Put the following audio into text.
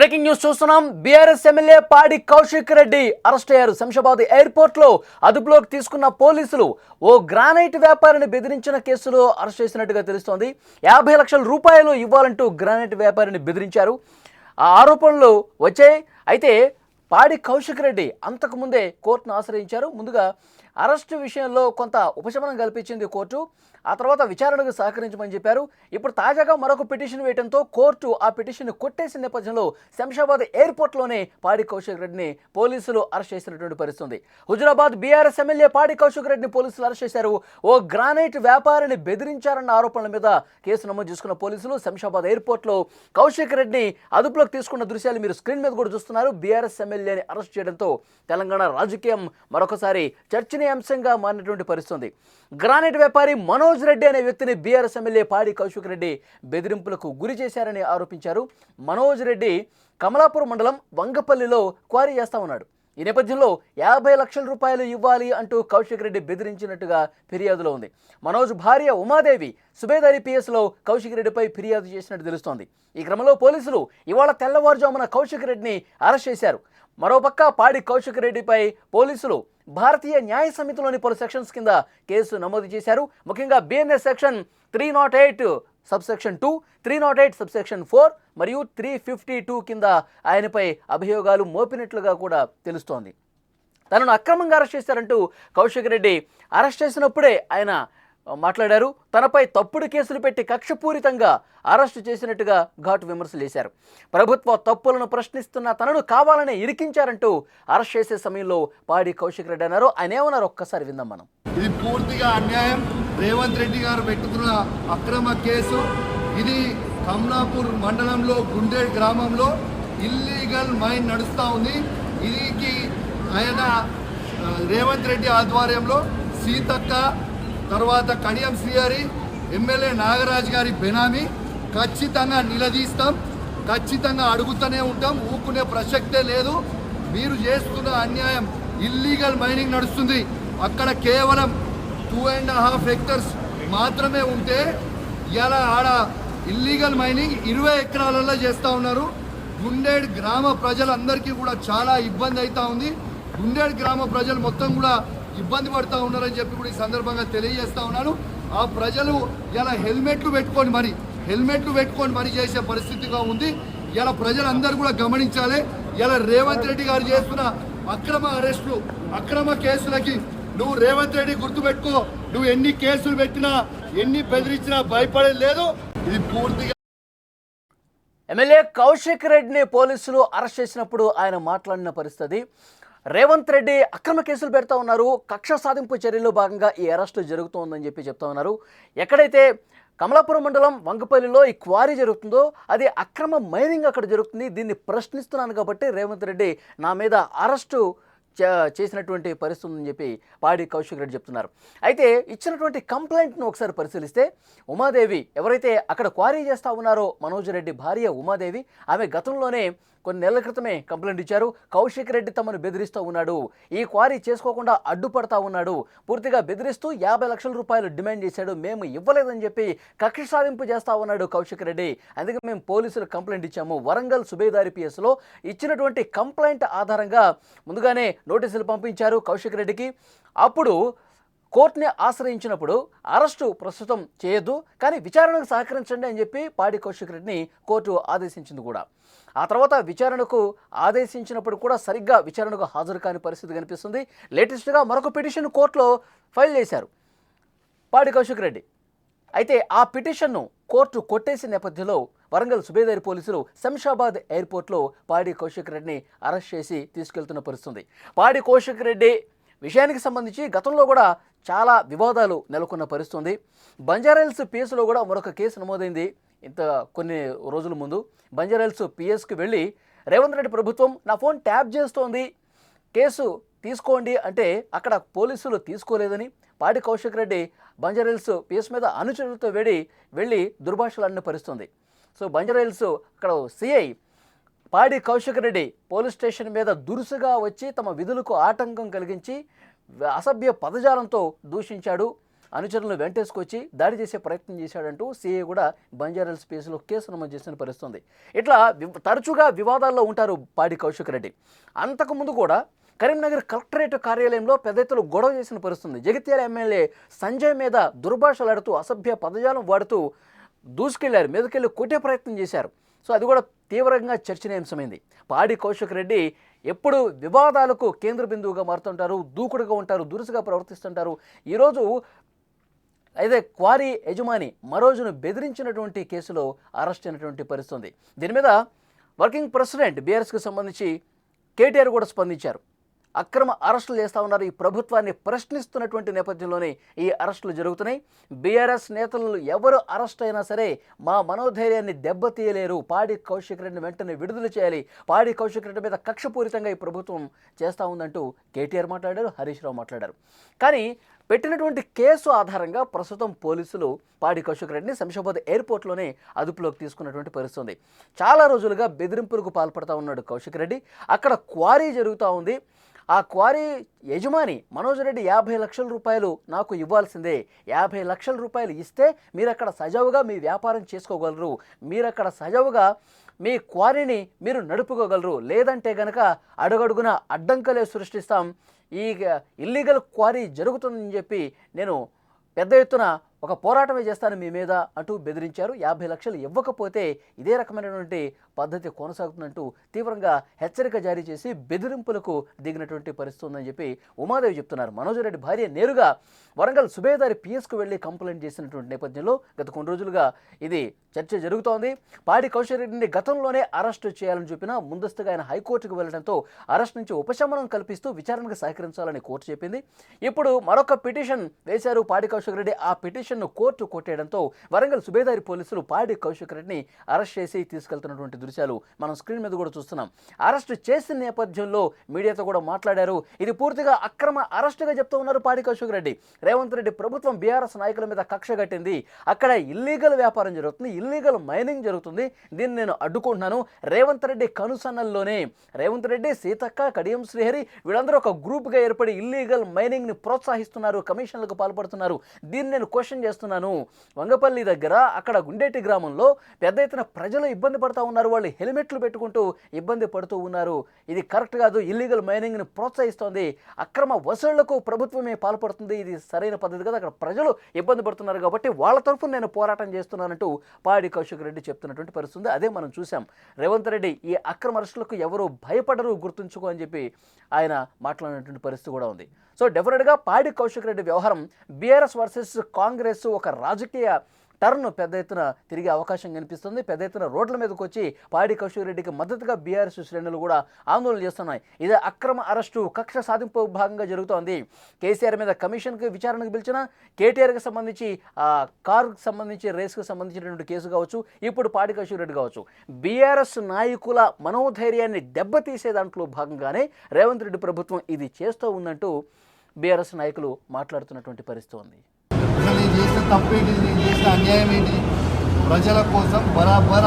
Breaking news చూస్తున్నాం. BRS MLA పాడి Kaushik Reddy arrest అయ్యారు. శంషాబాద్ ఎయిర్పోర్ట్ లో అదుపులోకి తీసుకున్న పోలీసులు ఓ గ్రానైట్ వ్యాపారిని బెదిరించిన కేసులో అరెస్ట్ చేసినట్టుగా తెలుస్తోంది. 50 లక్షల రూపాయలు ఇవ్వాలంటూ గ్రానైట్ వ్యాపారిని బెదిరించారు. ఆ ఆరోపణలు వచ్చాయి. అయితే పాడి కౌశిక్ రెడ్డి అంతకుముందే కోర్టును ఆశ్రయించారు. ముందుగా అరెస్టు విషయంలో కొంత ఉపశమనం కల్పించింది కోర్టు. ఆ తర్వాత విచారణకు సహకరించమని చెప్పారు. ఇప్పుడు తాజాగా మరొక పిటిషన్ వేయడంతో కోర్టు ఆ పిటిషన్ కొట్టేసిన నేపథ్యంలో శంషాబాద్ ఎయిర్పోర్ట్లోనే పాడి కౌశిక్ రెడ్డిని పోలీసులు అరెస్ట్ చేసినటువంటి పరిస్థితుంది. హుజురాబాద్ బీఆర్ఎస్ ఎమ్మెల్యే పాడి కౌశిక్ రెడ్డిని పోలీసులు అరెస్ట్ చేశారు. ఓ గ్రానైట్ వ్యాపారిని బెదిరించారన్న ఆరోపణల మీద కేసు నమోదు చేసుకున్న పోలీసులు శంషాబాద్ ఎయిర్పోర్ట్లో కౌశిక్ రెడ్డిని అదుపులోకి తీసుకున్న దృశ్యాలు మీరు స్క్రీన్ మీద కూడా చూస్తున్నారు. బీఆర్ఎస్ ఎమ్మెల్యేని అరెస్ట్ చేయడంతో తెలంగాణ రాజకీయం మరొకసారి చర్చనీయాంశంగా మారినటువంటి పరిస్థితుంది. గ్రానైట్ వ్యాపారి మనోజ్ రెడ్డి అనే వ్యక్తిని బీఆర్ఎస్ ఎమ్మెల్యే పాడి కౌశిక్ రెడ్డి బెదిరింపులకు గురి చేశారని ఆరోపించారు. మనోజ్ రెడ్డి కమలాపూర్ మండలం వంగపల్లిలో క్వారీ చేస్తా ఉన్నాడు. ఈ నేపథ్యంలో 50 లక్షల రూపాయలు ఇవ్వాలి అంటూ కౌశిక్ రెడ్డి బెదిరించినట్టుగా ఫిర్యాదులో ఉంది. మనోజ్ భార్య ఉమాదేవి సుబేదారి పిఎస్లో కౌశిక్ రెడ్డిపై ఫిర్యాదు చేసినట్టు తెలుస్తోంది. ఈ క్రమంలో పోలీసులు ఇవాళ తెల్లవారుజామున కౌశిక్ రెడ్డిని అరెస్ట్ చేశారు. మరోపక్క పాడి కౌశిక్ రెడ్డిపై పోలీసులు భారతీయ న్యాయ సమితిలోని పలు సెక్షన్స్ కింద కేసు నమోదు చేశారు. ముఖ్యంగా బిఎన్ఎస్ సెక్షన్ 308 సబ్సెక్షన్ 2, 308 సబ్సెక్షన్ 4 మరియు 352 కింద ఆయనపై అభియోగాలు మోపినట్లుగా కూడా తెలుస్తోంది. తనను అక్రమంగా అరెస్ట్ చేశారంటూ కౌశిక్ రెడ్డి అరెస్ట్ చేసినప్పుడే ఆయన మాట్లాడారు. తనపై తప్పుడు కేసులు పెట్టి కక్షపూరితంగా అరెస్టు చేసినట్టుగా ఘాటు విమర్శలు చేశారు. ప్రభుత్వ తప్పులను ప్రశ్నిస్తున్న తనను కావాలనే ఇరికించారంటూ అరెస్ట్ చేసే సమయంలో పాడి కౌశిక్ రెడ్డి అన్నారు. ఆయన ఏమన్నారు ఒక్కసారి విందాం మనం. ఇది పూర్తిగా అన్యాయం. రేవంత్ రెడ్డి గారు పెట్టుకున్న అక్రమ కేసు ఇది. కమలాపూర్ మండలంలో గుండేడ్ గ్రామంలో ఇల్లీగల్ మైన్ నడుస్తూ ఉంది. ఇది ఆయన రేవంత్ రెడ్డి ఆధ్వర్యంలో సీతక్క తర్వాత కడియం శ్రీహరి ఎమ్మెల్యే నాగరాజ్ గారి బెనామీ ఖచ్చితంగా నిలదీస్తాం, ఖచ్చితంగా అడుగుతూనే ఉంటాం. ఊకునే ప్రసక్తే లేదు. మీరు చేస్తున్న అన్యాయం. ఇల్లీగల్ మైనింగ్ నడుస్తుంది. అక్కడ కేవలం 2.5 హెక్టర్స్ మాత్రమే ఉంటే ఇలా ఆడ ఇల్లీగల్ మైనింగ్ 20 ఎకరాలలో చేస్తూ ఉన్నారు. గుండేడ్ గ్రామ ప్రజలందరికీ కూడా చాలా ఇబ్బంది అవుతూ ఉంది. గుండేడ్ గ్రామ ప్రజలు మొత్తం కూడా ఇబ్బంది పడుతూ ఉన్నారని చెప్పి కూడా ఈ సందర్భంగా తెలియజేస్తూ ఉన్నాను. ఆ ప్రజలు ఇలా హెల్మెట్లు పెట్టుకొని మరి చేసే పరిస్థితిగా ఉంది. ఇలా ప్రజలందరూ కూడా గమనించాలి. ఇలా రేవంత్ రెడ్డి గారు చేస్తున్న అక్రమ అరెస్టులు, అక్రమ కేసులకి నువ్వు రేవంత్ రెడ్డి గుర్తుపెట్టుకో. నువ్వు ఎన్ని కేసులు పెట్టినా, ఎన్ని బెదిరించినా భయపడేది లేదు. ఇది పూర్తిగా ఎమ్మెల్యే కౌశిక్ రెడ్డిని పోలీసులు అరెస్ట్ చేసినప్పుడు ఆయన మాట్లాడిన పరిస్థితి. రేవంత్ రెడ్డి అక్రమ కేసులు పెడతా ఉన్నారు. కక్ష సాధింపు చర్యల్లో భాగంగా ఈ అరెస్టు జరుగుతోందని చెప్తా ఉన్నారు. ఎక్కడైతే కమలాపురం మండలం వంగపల్లిలో ఈ క్వారీ జరుగుతుందో అది అక్రమ మైనింగ్ అక్కడ జరుగుతుంది. దీన్ని ప్రశ్నిస్తున్నాను కాబట్టి రేవంత్ రెడ్డి నా మీద అరెస్టు చేసినటువంటి పరిస్థితి ఉందని చెప్పి పాడి కౌశిక్ రెడ్డి చెప్తున్నారు. అయితే ఇచ్చినటువంటి కంప్లైంట్ను ఒకసారి పరిశీలిస్తే ఉమాదేవి ఎవరైతే అక్కడ క్వారీ చేస్తూ ఉన్నారో మనోజ్ రెడ్డి భార్య ఉమాదేవి, ఆమె గతంలోనే కొన్ని నెలల క్రితమే కంప్లైంట్ ఇచ్చారు. కౌశిక్ రెడ్డి తమను బెదిరిస్తూ ఉన్నాడు, ఈ క్వారీ చేసుకోకుండా అడ్డుపడతా ఉన్నాడు, పూర్తిగా బెదిరిస్తూ 50 లక్షల రూపాయలు డిమాండ్ చేశాడు, మేము ఇవ్వలేదని చెప్పి కక్ష సాధింపు చేస్తూ ఉన్నాడు కౌశిక్ రెడ్డి. అందుకే మేము పోలీసులు కంప్లైంట్ ఇచ్చాము. వరంగల్ సుబేదారి పిఎస్లో ఇచ్చినటువంటి కంప్లైంట్ ఆధారంగా ముందుగానే నోటీసులు పంపించారు కౌశిక్ రెడ్డికి. అప్పుడు కోర్టుని ఆశ్రయించినప్పుడు అరెస్టు ప్రస్తుతం చేయొద్దు, కానీ విచారణకు సహకరించండి అని చెప్పి పాడి కౌశిక్ రెడ్డిని కోర్టు ఆదేశించింది కూడా. ఆ తర్వాత విచారణకు ఆదేశించినప్పుడు కూడా సరిగ్గా విచారణకు హాజరు కాని పరిస్థితి కనిపిస్తుంది. లేటెస్ట్గా మరొక పిటిషన్ కోర్టులో ఫైల్ చేశారు పాడి కౌశిక్ రెడ్డి. అయితే ఆ పిటిషన్ను కోర్టు కొట్టేసిన నేపథ్యంలో వరంగల్ సుబేదారి పోలీసులు శంషాబాద్ ఎయిర్పోర్ట్లో పాడి కౌశిక్ రెడ్డిని అరెస్ట్ చేసి తీసుకెళ్తున్న పరిస్థితుంది. పాడి కౌశిక్ రెడ్డి విషయానికి సంబంధించి గతంలో కూడా చాలా వివాదాలు నెలకొన్న పరిస్థితుంది. బంజారాహిల్స్ పిఎస్లో కూడా మరొక కేసు నమోదైంది. కొన్ని రోజుల ముందు బంజారాహిల్స్ పిఎస్కి వెళ్ళి రేవంత్ రెడ్డి ప్రభుత్వం నా ఫోన్ ట్యాప్ చేస్తోంది, కేసు తీసుకోండి అంటే అక్కడ పోలీసులు తీసుకోలేదని పాడి కౌశిక్ రెడ్డి బంజారాహిల్స్ పిఎస్ మీద అనుచరులతో వెళ్ళి దుర్భాషలాడిన పరిస్థితుంది. సో బంజారాహిల్స్ అక్కడ సిఐ పాడి కౌశిక్ రెడ్డి పోలీస్ స్టేషన్ మీద దురుసుగా వచ్చి తమ విధులకు ఆటంకం కలిగించి అసభ్య పదజాలంతో దూషించాడు. అనుచరులను వెంటేసుకొచ్చి దాడి చేసే ప్రయత్నం చేశాడంటూ సీఐ కూడా బంజారాహిల్స్ స్పేస్లో కేసు నమోదు చేసిన పరిస్థితుంది. ఇట్లా తరచుగా వివాదాల్లో ఉంటారు పాడి కౌశిక్ రెడ్డి. అంతకుముందు కూడా కరీంనగర్ కలెక్టరేట్ కార్యాలయంలో పెద్ద ఎత్తున గొడవ చేసిన పరిస్థితుంది. జగిత్యాల ఎమ్మెల్యే సంజయ్ మీద దుర్భాషలాడుతూ అసభ్య పదజాలం వాడుతూ దూసుకెళ్లారు, మీదకెళ్ళి కొట్టే ప్రయత్నం చేశారు. సో అది కూడా తీవ్రంగా చర్చనీయాంశమైంది. పాడి కౌశిక్ రెడ్డి ఎప్పుడు వివాదాలకు కేంద్ర బిందువుగా మారుతుంటారు, దూకుడుగా ఉంటారు, దురుసుగా ప్రవర్తిస్తుంటారు. ఈరోజు అయితే క్వారీ యజమాని మరోజును బెదిరించినటువంటి కేసులో అరెస్ట్ అయినటువంటి పరిస్థితుంది. దీని మీద వర్కింగ్ ప్రెసిడెంట్ బీఆర్ఎస్కి సంబంధించి కేటీఆర్ కూడా స్పందించారు. అక్రమ అరెస్టులు చేస్తూ ఉన్నారు, ఈ ప్రభుత్వాన్ని ప్రశ్నిస్తున్నటువంటి నేపథ్యంలోనే ఈ అరెస్టులు జరుగుతున్నాయి. బీఆర్ఎస్ నేతలు ఎవరు అరెస్ట్ అయినా సరే మా మనోధైర్యాన్ని దెబ్బతీయలేరు, పాడి కౌశిక్ రెడ్డిని వెంటనే విడుదల చేయాలి, పాడి కౌశిక్ రెడ్డి మీద కక్షపూరితంగా ఈ ప్రభుత్వం చేస్తూ ఉందంటూ కేటీఆర్ మాట్లాడారు, హరీష్ రావు మాట్లాడారు. కానీ పెట్టినటువంటి కేసు ఆధారంగా ప్రస్తుతం పోలీసులు పాడి కౌశిక్ రెడ్డిని శంషాబాద్ ఎయిర్పోర్ట్లోనే అదుపులోకి తీసుకున్నటువంటి పరిస్థితుంది. చాలా రోజులుగా బెదిరింపులకు పాల్పడుతూ ఉన్నాడు కౌశిక్ రెడ్డి. అక్కడ క్వారీ జరుగుతూ ఉంది. ఆ క్వారీ యజమాని మనోజ్ రెడ్డి 50 లక్షల రూపాయలు నాకు ఇవ్వాల్సిందే, 50 లక్షల రూపాయలు ఇస్తే మీరు అక్కడ సజావుగా మీ వ్యాపారం చేసుకోగలరు, మీరు అక్కడ సజావుగా మీ క్వారీని మీరు నడుపుకోగలరు, లేదంటే గనక అడుగడుగున అడ్డంకలే సృష్టిస్తాం, ఈ ఇల్లీగల్ క్వారీ జరుగుతుందని చెప్పి నేను పెద్ద ఎత్తున ఒక పోరాటమే చేస్తాను మీ మీద అంటూ బెదిరించారు. 50 లక్షలు ఇవ్వకపోతే ఇదే రకమైనటువంటి పద్ధతి కొనసాగుతుందంటూ తీవ్రంగా హెచ్చరిక జారీ చేసి బెదిరింపులకు దిగినటువంటి పరిస్థితి ఉందని చెప్పి ఉమాదేవి చెప్తున్నారు. మనోజ్ రెడ్డి భార్య నేరుగా వరంగల్ సుబేదారి పిఎస్కు వెళ్ళి కంప్లైంట్ చేసినటువంటి నేపథ్యంలో గత కొన్ని రోజులుగా ఇది చర్చ జరుగుతోంది. పాడి కౌశిక్ రెడ్డిని గతంలోనే అరెస్టు చేయాలని చూపినా ముందస్తుగా ఆయన హైకోర్టుకు వెళ్లడంతో అరెస్ట్ నుంచి ఉపశమనం కల్పిస్తూ విచారణకు సహకరించాలని కోర్టు చెప్పింది. ఇప్పుడు మరొక పిటిషన్ వేశారు పాడి కౌశిక్ రెడ్డి. ఆ పిటిషన్ను కోర్టు కొట్టేయడంతో వరంగల్ సుబేదారి పోలీసులు పాడి కౌశిక్ రెడ్డిని అరెస్ట్ చేసి తీసుకెళ్తున్నటువంటి దృశ్యాలు మనం స్క్రీన్ మీద కూడా చూస్తున్నాం. అరెస్టు చేసిన నేపథ్యంలో మీడియాతో కూడా మాట్లాడారు. ఇది పూర్తిగా అక్రమ అరెస్టుగా చెప్తూ ఉన్నారు పాడి కౌశిక్ రెడ్డి. రేవంత్ రెడ్డి ప్రభుత్వం బీఆర్ఎస్ నాయకుల మీద కక్ష కట్టింది, అక్కడ ఇల్లీగల్ వ్యాపారం జరుగుతుంది, ఇల్లీగల్ మైనింగ్ జరుగుతుంది, దీన్ని నేను అడ్డుకుంటున్నాను. రేవంత్ రెడ్డి కనుసన్నల్లోనే రేవంత్ రెడ్డి, సీతక్క, కడియం శ్రీహరి వీళ్ళందరూ ఒక గ్రూప్గా ఏర్పడి ఇల్లీగల్ మైనింగ్ని ప్రోత్సహిస్తున్నారు, కమిషన్లకు పాల్పడుతున్నారు, దీన్ని నేను క్వశ్చన్ చేస్తున్నాను. వంగపల్లి దగ్గర అక్కడ గుండేటి గ్రామంలో పెద్ద ఎత్తున ప్రజలు ఇబ్బంది పడుతూ ఉన్నారు, వాళ్ళు హెల్మెట్లు పెట్టుకుంటూ ఇబ్బంది పడుతూ ఉన్నారు, ఇది కరెక్ట్ కాదు, ఇల్లీగల్ మైనింగ్ని ప్రోత్సహిస్తోంది, అక్రమ వసూళ్లకు ప్రభుత్వమే పాల్పడుతుంది, ఇది సరైన పద్ధతి కదా, అక్కడ ప్రజలు ఇబ్బంది పడుతున్నారు కాబట్టి వాళ్ళ తరఫున నేను పోరాటం చేస్తున్నానంటూ పాడి కౌశిక్ రెడ్డి చెప్తున్నటువంటి పరిస్థితి. అదే మనం చూసాం. రేవంత్ రెడ్డి ఈ అక్రమ అరెస్టులకు ఎవరు భయపడరు, గుర్తుంచుకో అని చెప్పి ఆయన మాట్లాడినటువంటి పరిస్థితి కూడా ఉంది. సో డెఫినెట్గా పాడి కౌశిక్ రెడ్డి వ్యవహారం బీఆర్ఎస్ వర్సెస్ కాంగ్రెస్ ఒక రాజకీయ టర్న్ పెద్ద ఎత్తున తిరిగే అవకాశం కనిపిస్తుంది. పెద్ద ఎత్తున రోడ్ల మీదకి వచ్చి పాడి కౌశిక్ రెడ్డికి మద్దతుగా బీఆర్ఎస్ శ్రేణులు కూడా ఆందోళన చేస్తున్నాయి. ఇదే అక్రమ అరెస్టు కక్ష సాధింపు భాగంగా జరుగుతోంది. కేసీఆర్ మీద కమిషన్కి విచారణకు పిలిచిన కేటీఆర్కి సంబంధించి కారుకు సంబంధించి రేస్కు సంబంధించినటువంటి కేసు కావచ్చు, ఇప్పుడు పాడి కౌశిక్ రెడ్డి కావచ్చు, బీఆర్ఎస్ నాయకుల మనోధైర్యాన్ని దెబ్బతీసే దాంట్లో భాగంగానే రేవంత్ రెడ్డి ప్రభుత్వం ఇది చేస్తూ ఉందంటూ బీఆర్ఎస్ నాయకులు మాట్లాడుతున్నటువంటి పరిస్థితి ఉంది. అసలు నేను చేసిన తప్పేంటి, నేను చేసిన అన్యాయం ఏంటి, ప్రజల కోసం బరాబర్